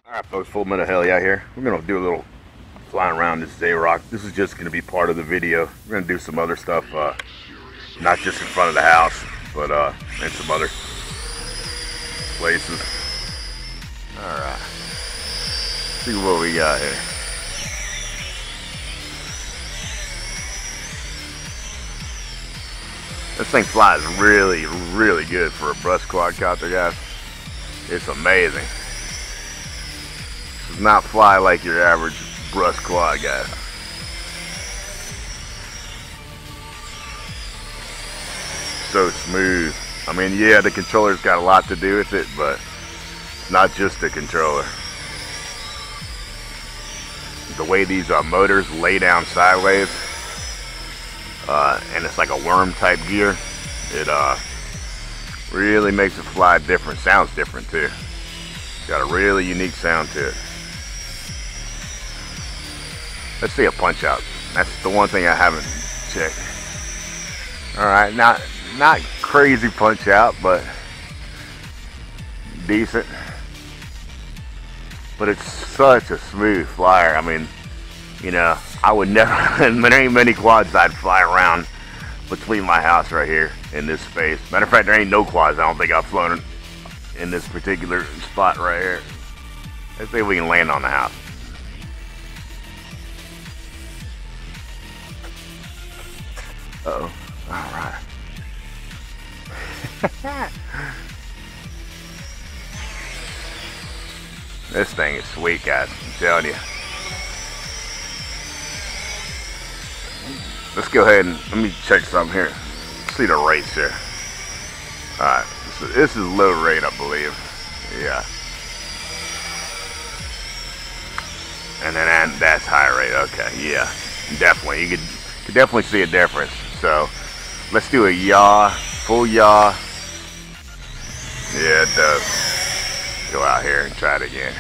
Alright folks, full metal hell yeah here. We're going to do a little flying around this Zeyrok. This is just going to be part of the video. We're going to do some other stuff, not just in front of the house, but in some other places. Alright, see what we got here. This thing flies really, really good for a brush quadcopter, guys. It's amazing. Does not fly like your average brush quad, guys. So smooth. I mean, yeah, the controller's got a lot to do with it, but it's not just the controller. The way these motors lay down sideways, and it's like a worm type gear, it really makes it fly different. Sounds different too. Got a really unique sound to it. Let's see a punch out. That's the one thing I haven't checked. Alright, not crazy punch out, but decent. But it's such a smooth flyer. I mean, you know, I would never, there ain't many quads I'd fly around between my house right here in this space. Matter of fact, there ain't no quads I don't think I've flown in this particular spot right here. Let's see if we can land on the house. Uh-oh. Alright. This thing is sweet, guys. I'm telling you. Let's go ahead and let me check something here. See the rates here. Alright. This is low rate, I believe. Yeah. And then that's high rate. Okay, yeah. Definitely. You could definitely see a difference. So let's do a yaw, full yaw. Yeah, it does. Go out here and try it again.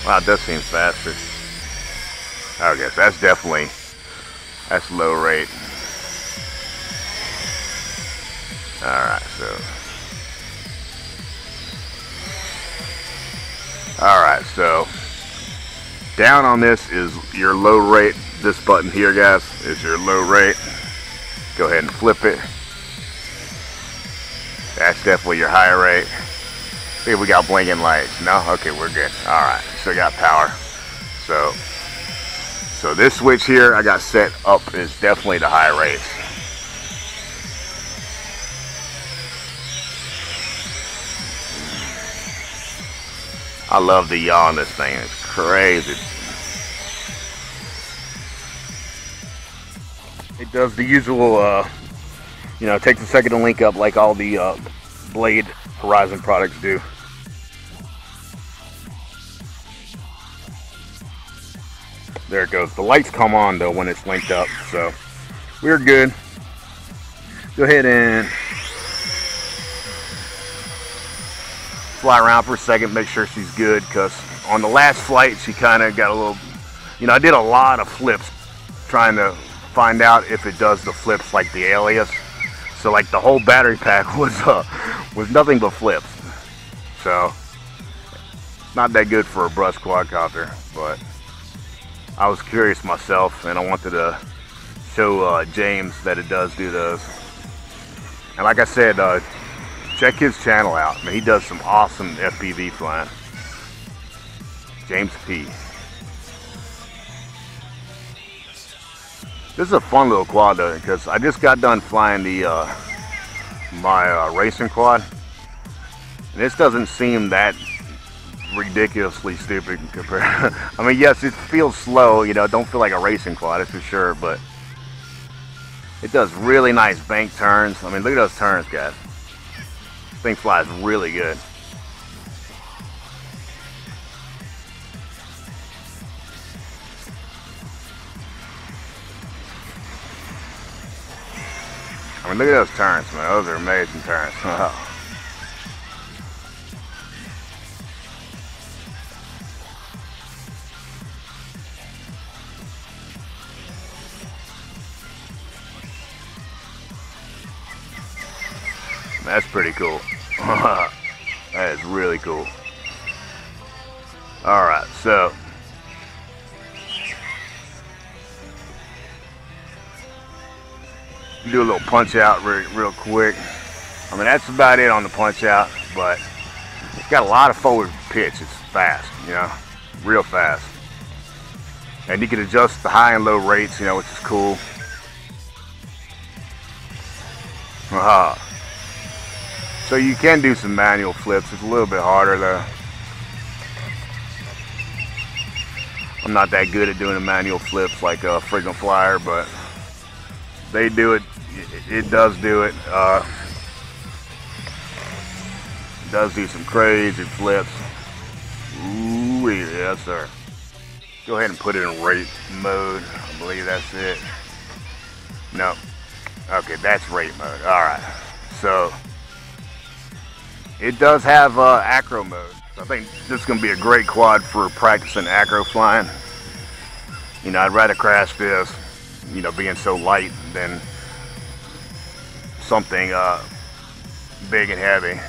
Wow, it does seem faster. Okay, so that's low rate. Alright, so down on this is your low rate. This button here, guys, is your low rate. Go ahead and flip it. That's definitely your high rate. See if we got blinking lights. No? Okay, we're good. Alright, still got power. So this switch here I got set up is definitely the high rates. I love the yaw on this thing. It's crazy. It does the usual, you know, it takes a second to link up like all the Blade Horizon products do. There it goes. The lights come on though when it's linked up, so we're good. Go ahead and fly around for a second, make sure she's good, because on the last flight she kind of got a little, you know, I did a lot of flips trying to find out if it does the flips like the Alias. So like the whole battery pack was nothing but flips. So not that good for a brush quadcopter, but I was curious myself and I wanted to show James that it does do those. And like I said, check his channel out. I mean, he does some awesome FPV flying. James P. This is a fun little quad though, because I just got done flying the my racing quad, and this doesn't seem that ridiculously stupid compared. I mean, yes, it feels slow, you know, don't feel like a racing quad, that's for sure, but it does really nice bank turns. I mean, look at those turns, guys. This thing flies really good. I mean, look at those turns, man. Those are amazing turns. That's pretty cool. That is really cool. Alright, so do a little punch out real quick. I mean, that's about it on the punch out, but it's got a lot of forward pitch. It's fast, you know, real fast. And you can adjust the high and low rates, you know, which is cool. So you can do some manual flips. It's a little bit harder though. I'm not that good at doing the manual flips like a frequent flyer, but they do it. It does do it. It does do some crazy flips. Ooh, yes sir. Go ahead and put it in rate mode. I believe that's it. No. Okay, that's rate mode. Alright. So it does have acro mode. So I think this is going to be a great quad for practicing acro flying. You know, I'd rather crash this, you know, being so light than something big and heavy.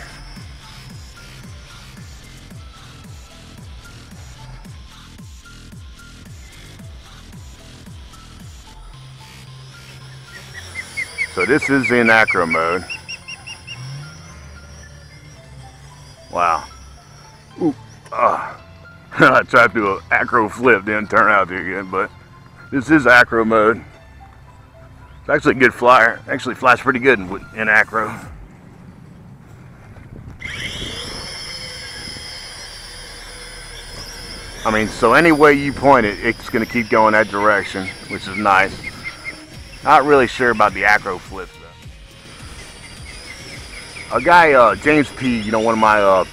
So this is in acro mode. Wow. Ooh. I tried to do an acro flip, didn't turn out too good, but this is acro mode. It's actually a good flyer. Actually flies pretty good in acro. I mean, so any way you point it, it's going to keep going that direction, which is nice. Not really sure about the acro flips though. A guy, James P, you know, one of my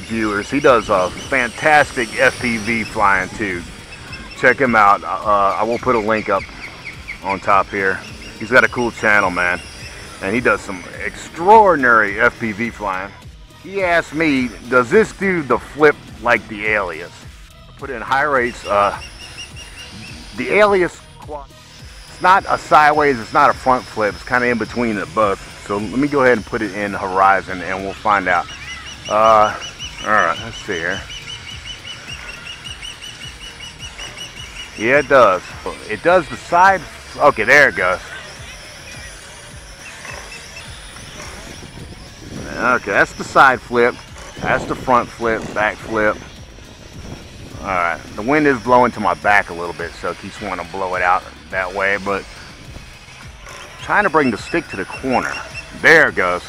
viewers, he does fantastic FPV flying too. Check him out. I will put a link up on top here. He's got a cool channel, man, and he does some extraordinary FPV flying. He asked me, does this do the flip like the Alias? I put it in high rates. The Alias quad, it's not a sideways, it's not a front flip, it's kind of in between the both. So let me go ahead and put it in horizon and we'll find out. Alright, let's see here. Yeah, it does. It does the side. Okay, there it goes. Okay, that's the side flip. That's the front flip, back flip. Alright, the wind is blowing to my back a little bit, so it keeps wanting to blow it out that way, but I'm trying to bring the stick to the corner. There it goes.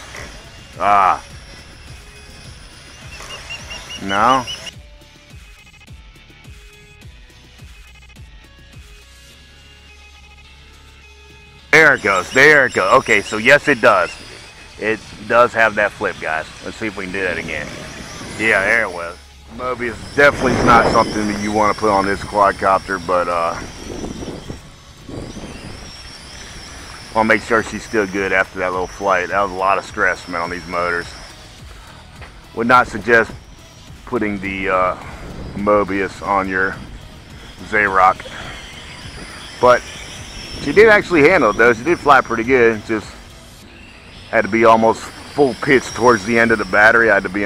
No. There it goes. There it goes. Okay, so yes, it does. It does have that flip, guys. Let's see if we can do that again. Yeah, there it was. Mobius definitely is not something that you want to put on this quadcopter, but I'll make sure she's still good after that little flight. That was a lot of stress, man, on these motors. Would not suggest putting the Mobius on your Zeyrok, but she did actually handle it though. She did fly pretty good. Just had to be almost full pitch towards the end of the battery. I had to be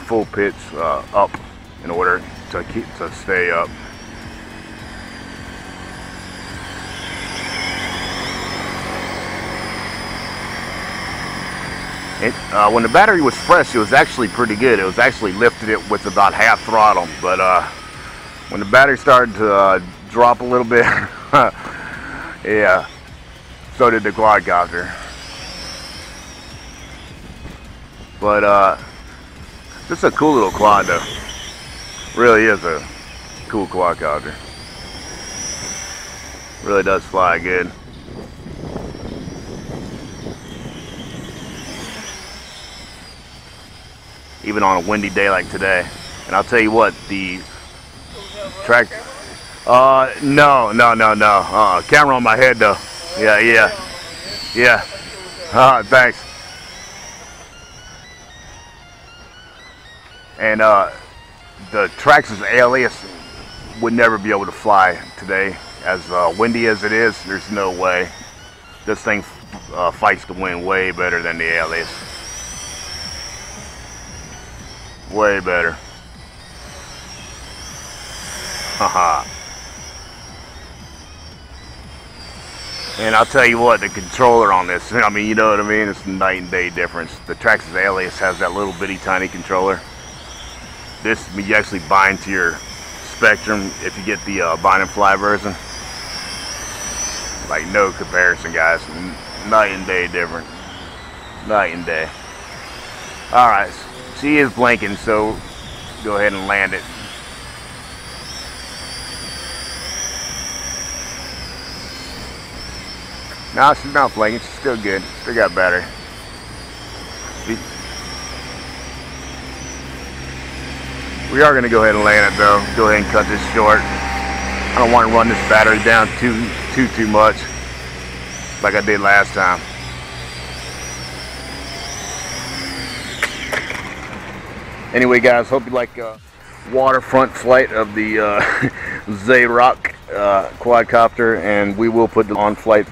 full pitch up in order to stay up. When the battery was fresh, it was actually pretty good. It was actually lifted it with about half throttle, but when the battery started to drop a little bit, yeah, so did the quadcopter. But this is a cool little quad though. Really is a cool quadcopter. Really does fly good. Even on a windy day like today. And I'll tell you what, the track, no. Camera on my head though. Yeah. Thanks. And the Traxxas Alias would never be able to fly today. As windy as it is, there's no way. This thing fights the wind way better than the Alias. Way better. Haha. And I'll tell you what, the controller on this, I mean, you know what I mean? It's a night and day difference. The Traxxas Alias has that little bitty tiny controller. This, you actually bind to your Spectrum if you get the bind and fly version. Like, no comparison, guys. Night and day different. Night and day. Alright, she is blinking, so go ahead and land it. No, she's not blinking. She's still good. Still got battery. We are going to go ahead and land it, though. Go ahead and cut this short. I don't want to run this battery down too much, like I did last time. Anyway, guys, hope you like waterfront flight of the Zeyrok quadcopter, and we will put the on-flight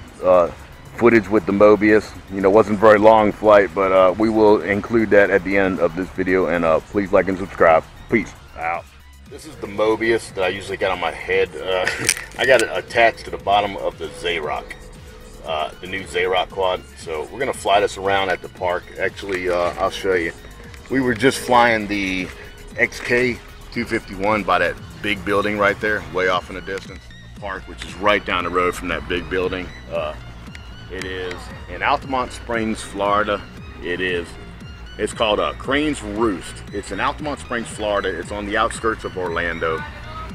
footage with the Mobius. You know, wasn't a very long flight, but we will include that at the end of this video. And please like and subscribe. Peace out. This is the Mobius that I usually got on my head. I got it attached to the bottom of the Zeyrok, the new Zeyrok quad. So we're gonna fly this around at the park. Actually, I'll show you. We were just flying the XK 251 by that big building right there, way off in the distance. Park, which is right down the road from that big building. It is in Altamont Springs, Florida. It's called Crane's Roost. It's in Altamont Springs, Florida. It's on the outskirts of Orlando.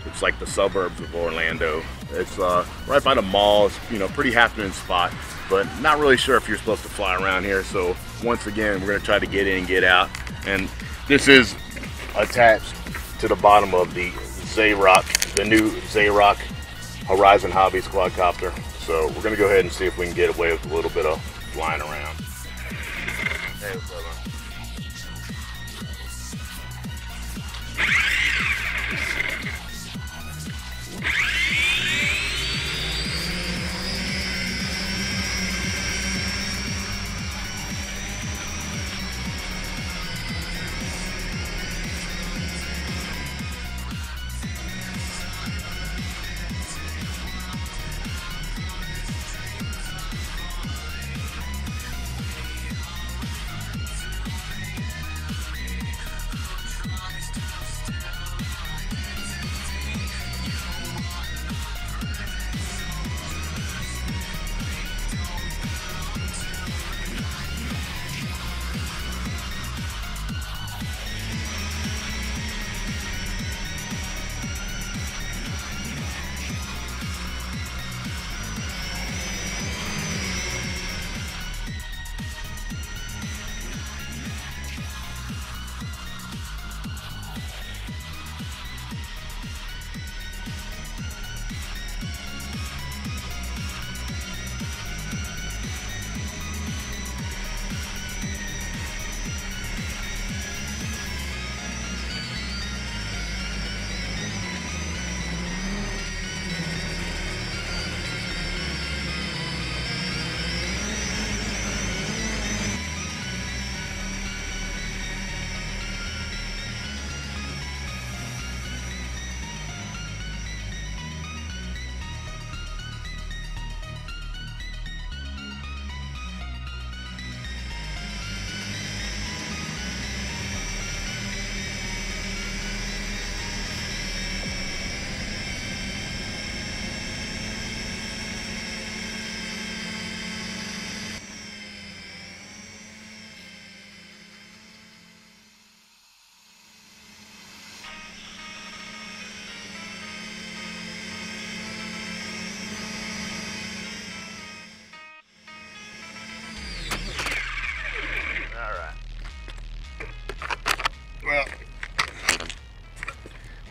It's like the suburbs of Orlando. It's right by the malls, you know, pretty happening spot, but not really sure if you're supposed to fly around here. So once again, we're gonna try to get in and get out. And this is attached to the bottom of the Zeyrok, the new Zeyrok Horizon Hobbies quadcopter. So we're gonna go ahead and see if we can get away with a little bit of flying around. Hey, what's up, man?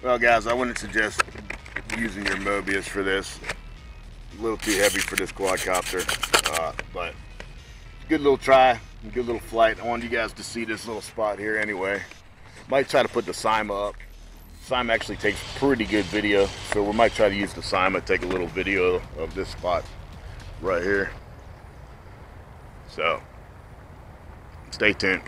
Well, guys, I wouldn't suggest using your Mobius for this. A little too heavy for this quadcopter, but good little try, good little flight. I wanted you guys to see this little spot here anyway. Might try to put the Cyma up. Cyma actually takes pretty good video, so we might try to use the Cyma, take a little video of this spot right here. So, stay tuned.